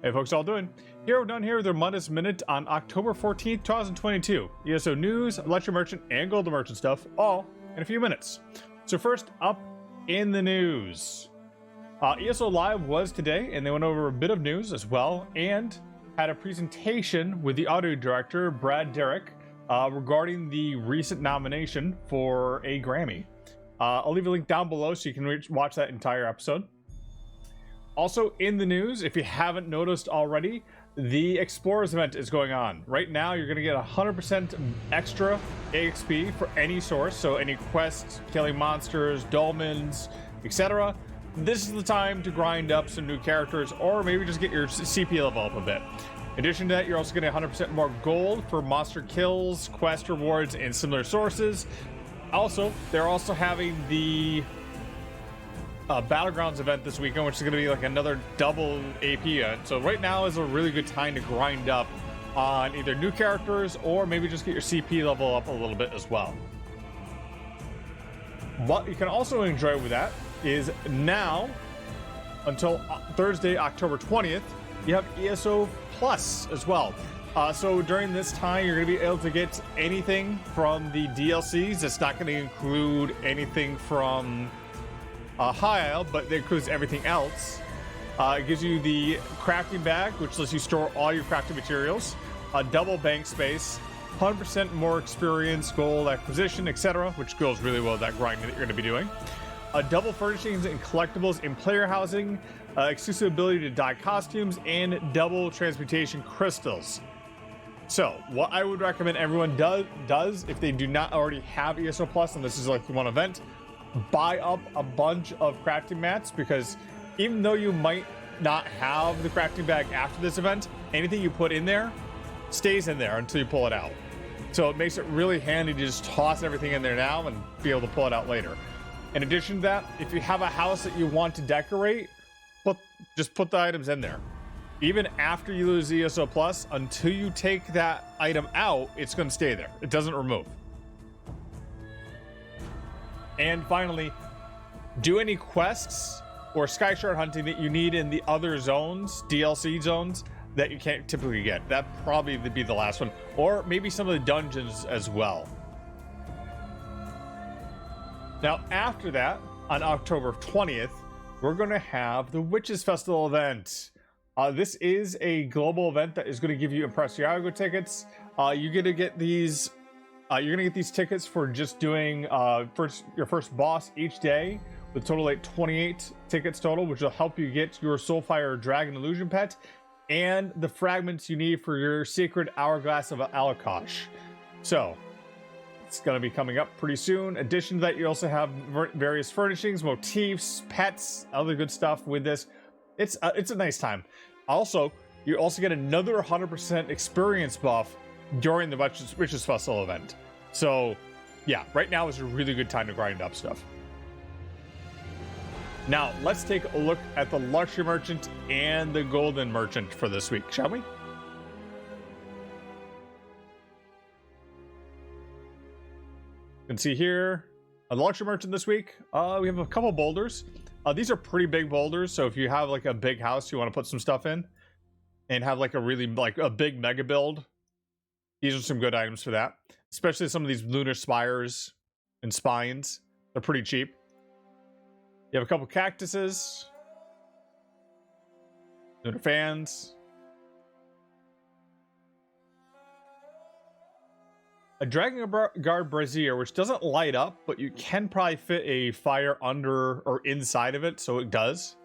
Hey folks, all doing? Here we're done here with the Mundus Minute on October 14th, 2022. ESO news, Lecture Merchant, and Golden Merchant stuff, all in a few minutes. So first up in the news. ESO Live was today, and they went over a bit of news as well, and had a presentation with the audio director, Brad Derrick, regarding the recent nomination for a Grammy. I'll leave a link down below so you can watch that entire episode. Also in the news, if you haven't noticed already, the Explorers event is going on. Right now, you're going to get 100% extra EXP for any source, so any quests, killing monsters, dolmens, etc. This is the time to grind up some new characters, or maybe just get your CP level up a bit. In addition to that, you're also getting 100% more gold for monster kills, quest rewards, and similar sources. Also, they're also having the Battlegrounds event this weekend, which is going to be like another double AP event. So right now is a really good time to grind up on either new characters or maybe just get your CP level up a little bit as well. What you can also enjoy with that is now until Thursday, October 20th, you have ESO Plus as well. So during this time, you're going to be able to get anything from the DLCs. It's not going to include anything from High Isle, but it includes everything else. It gives you the crafting bag, which lets you store all your crafting materials, a double bank space, 100% more experience, gold acquisition, etc., which goes really well with that grind that you're going to be doing. Double furnishings and collectibles in player housing, exclusive ability to dye costumes, and double transmutation crystals. So what I would recommend everyone does if they do not already have ESO Plus, and this is like one event, buy up a bunch of crafting mats, because even though you might not have the crafting bag after this event, anything you put in there stays in there until you pull it out. So it makes it really handy to just toss everything in there now and be able to pull it out later. In addition to that, if you have a house that you want to decorate, just put the items in there. Even after you lose ESO Plus, until you take that item out, it's going to stay there. It doesn't remove. And finally, do any quests or sky shard hunting that you need in the other zones, DLC zones, that you can't typically get. That'd probably be the last one. Or maybe some of the dungeons as well. Now, after that, on October 20th, we're going to have the Witches Festival event. This is a global event that is going to give you Impresiago tickets. You're going to get these tickets for just doing your first boss each day, with total like 28 tickets total, which will help you get your Soulfire Dragon Illusion pet and the fragments you need for your Sacred Hourglass of Alakosh. So it's going to be coming up pretty soon. In addition to that, you also have various furnishings, motifs, pets, other good stuff with this. It's a nice time. Also, you also get another 100% experience buff during the Witches Festival event. So yeah, right now is a really good time to grind up stuff. Now let's take a look at the Luxury Merchant and the Golden Merchant for this week, shall we? You can see here on the Luxury Merchant this week, we have a couple boulders. These are pretty big boulders, so if you have like a big house you want to put some stuff in and have like a really like a big mega build, these are some good items for that. Especially some of these lunar spires and spines. They're pretty cheap. You have a couple cactuses, lunar fans, a Dragon Guard brazier, which doesn't light up, but you can probably fit a fire under or inside of it, so it does.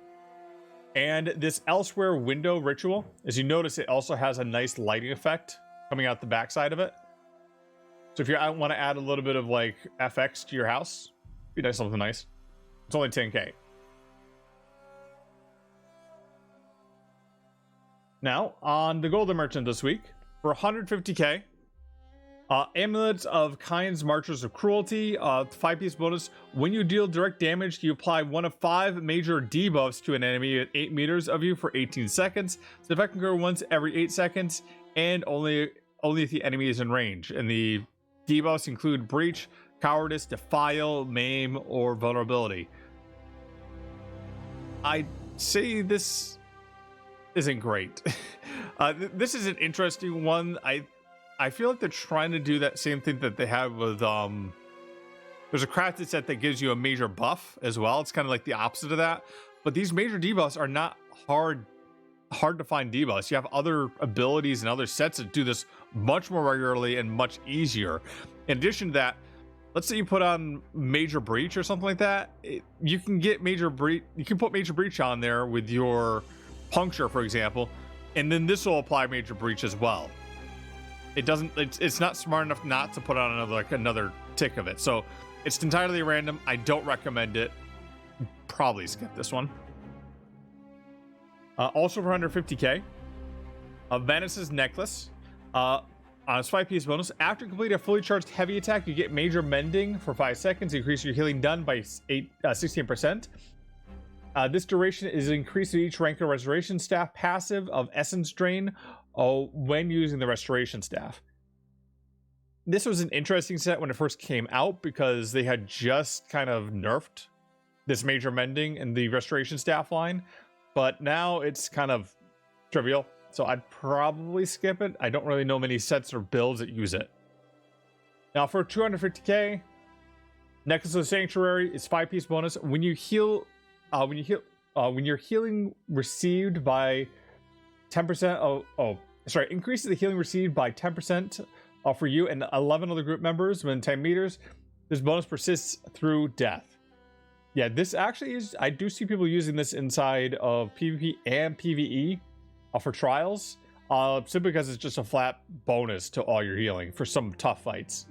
And this Elsewhere window ritual, as you notice, it also has a nice lighting effect coming out the backside of it. So if you want to add a little bit of like FX to your house, be nice, something nice. It's only 10k. Now on the Golden Merchant this week for 150k, Amulets of Kind's Marchers of Cruelty, 5-piece bonus. When you deal direct damage, you apply one of 5 major debuffs to an enemy at 8 meters of you for 18 seconds. The effect can go once every 8 seconds, and only if the enemy is in range. And the debuffs include Breach, Cowardice, Defile, Maim, or Vulnerability. I'd say this isn't great. This is an interesting one. I feel like they're trying to do that same thing that they have with there's a crafted set that gives you a major buff as well. It's kind of like the opposite of that. But these major debuffs are not hard to find debuffs. You have other abilities and other sets that do this much more regularly and much easier. In addition to that, let's say you put on Major Breach or something like that. You can get Major Breach. You can put Major Breach on there with your Puncture, for example, and then this will apply Major Breach as well. It doesn't. It's not smart enough not to put on another tick of it. So it's entirely random. I don't recommend it. Probably skip this one. Also for 150k, Venice's Necklace. On a 5-piece bonus, after completing a fully charged heavy attack, you get Major Mending for 5 seconds. Increase your healing done by 16%. This duration is increased with each rank of Restoration Staff passive of Essence Drain when using the Restoration Staff. This was an interesting set when it first came out because they had just kind of nerfed this Major Mending in the Restoration Staff line, but now it's kind of trivial, so I'd probably skip it. I don't really know many sets or builds that use it. Now for 250k, Necklace of Sanctuary is 5-piece bonus. When you heal, when you're healing received by 10%. Increases the healing received by 10%. For you and 11 other group members within 10 meters. This bonus persists through death. Yeah, this actually is. I do see people using this inside of PvP and PvE for trials, simply because it's just a flat bonus to all your healing for some tough fights.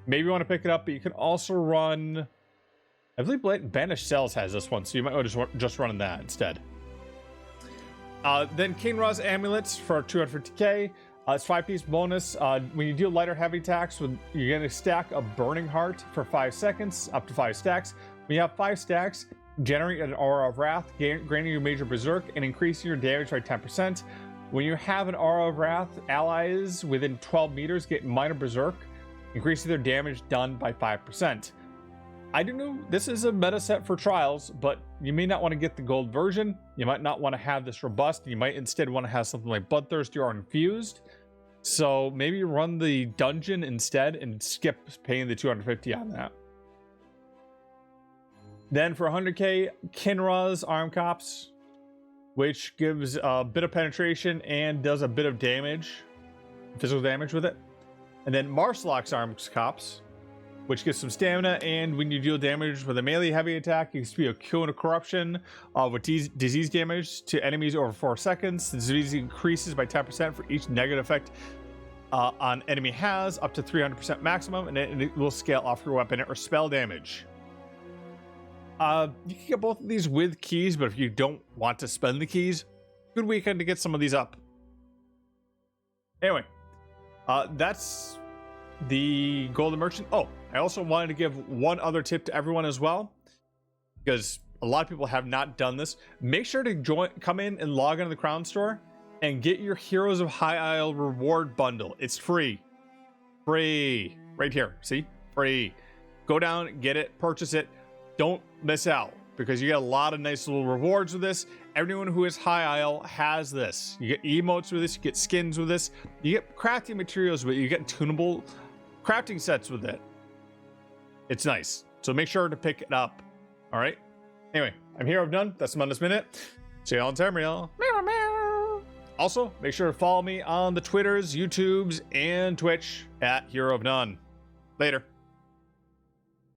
Maybe you want to pick it up, but you can also run. I believe Banished Cells has this one, so you might want to just run that instead. Then Kinra's Amulets for 250k. It's 5-piece bonus. When you deal light or heavy attacks, you're going to stack a Burning Heart for 5 seconds, up to 5 stacks. When you have 5 stacks, generate an Aura of Wrath, granting you Major Berserk and increasing your damage by 10%. When you have an Aura of Wrath, allies within 12 meters get Minor Berserk, increasing their damage done by 5%. I do know this is a meta set for trials, but you may not want to get the gold version. You might not want to have this robust. You might instead want to have something like Bloodthirst or Infused. So maybe run the dungeon instead and skip paying the 250 on that. Then for 100k, Kinra's Arm Cops, which gives a bit of penetration and does a bit of damage, physical damage with it. And then Marslok's Arm Cops, which gives some stamina, and when you deal damage with a melee heavy attack, you can spew a Cure and a Corruption with disease damage to enemies over 4 seconds. The disease increases by 10% for each negative effect on enemy has, up to 300% maximum, and it will scale off your weapon or spell damage. You can get both of these with keys, but if you don't want to spend the keys, good weekend to get some of these up. Anyway, that's the Golden Merchant. Oh, I also wanted to give one other tip to everyone as well, because a lot of people have not done this. Make sure to come in and log into the Crown Store and get your Heroes of High Isle reward bundle. It's free. Free. Right here. See? Free. Go down, get it, purchase it. Don't miss out, because you get a lot of nice little rewards with this. Everyone who is High Isle has this. You get emotes with this, you get skins with this, you get crafting materials with it, you get tunable crafting sets with it. It's nice. So make sure to pick it up. All right. Anyway, I'm Hero of None. That's the Mundus Minute. See y'all on Tamriel. Also, make sure to follow me on the Twitters, YouTubes, and Twitch at Hero of None. Later.